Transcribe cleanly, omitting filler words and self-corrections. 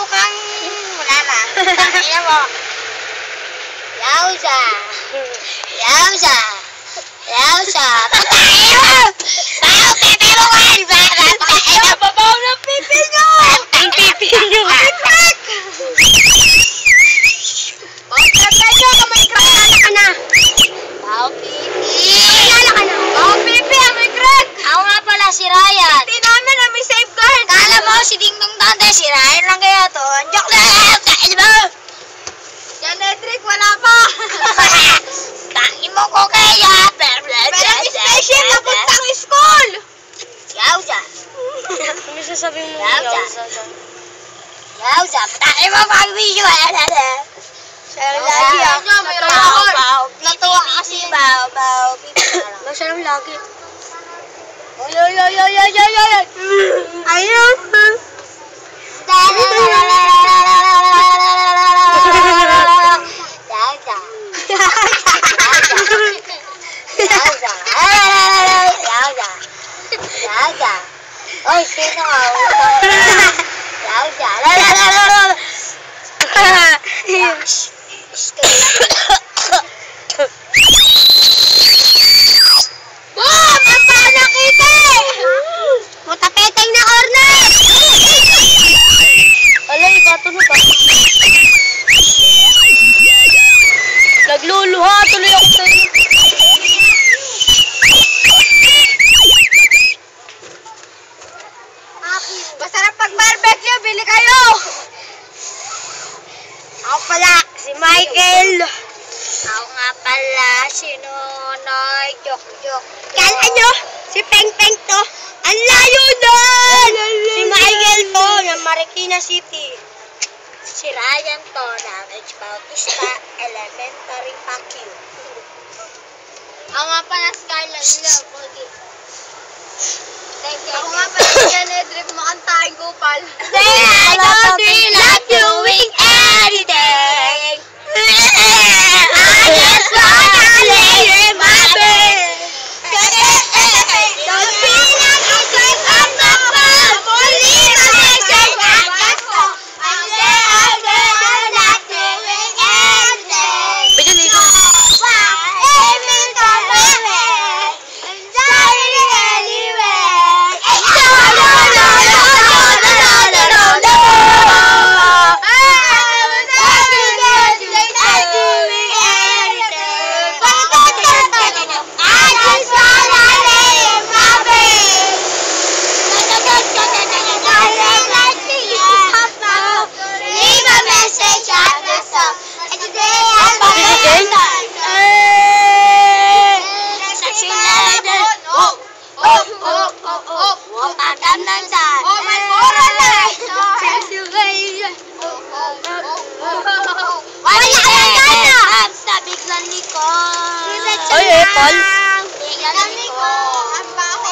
mukhang wala na. Tangina mo. Yausa. Yausa. Yausa. Tangina mo. Bayaw pipi mo kayo. Babaw ng pipi nyo! Ang pipi nyo! Crack! Bakit ka kamay crack? Kilala ka na. Bayaw pipi. Kilala ka na. Bayaw pipi, may crack. Ako nga pala si Ryan. Hindi namin na may safeguard. Kala mo si Ding Dong Tante, si Ryan lang kaya to. Joke lang! Tain mo! Yan, Edric, wala pa. Tain mo ko kaya! Meron special na puntang school. Yausa! Ano sasabihin mo? Yausa! Yausa! Tain mo pag-video! Siya lang lagi ah. Natuwa kasi baw. Siya lang lagi. Ayun! Ayun! Yausa! Oy, sino ka? Yausa! Boom! Ang paano kita eh! Mutapeteng na corner! Alay, bato na ba? Nagluluha, tuloy ako sa'yo. Masarap pag-barbecue, bili kayo! Ako pala, Si Michael! Ako nga pala, si Nonoy. Joke. Kala nyo, si Peng Peng to. Ang layo nun! Si Michael to, ng Marikina City. Si Ryan to, ng H. Bautista Elementary Pacquiao. Ako nga pala Skyline Love, Pogi. Thank you. Ako nga pala si Jan Edric, makantahin ko pal. I don't feel like doing anything. I just wanna lay in my bed. Don't feel like I can't come back. Only my message I got for. I'm not doing anything. Pwede ligo. Aiming for my head. I'm dying anyway. Ay, Paul. Bigyan ni ko. Ang baho.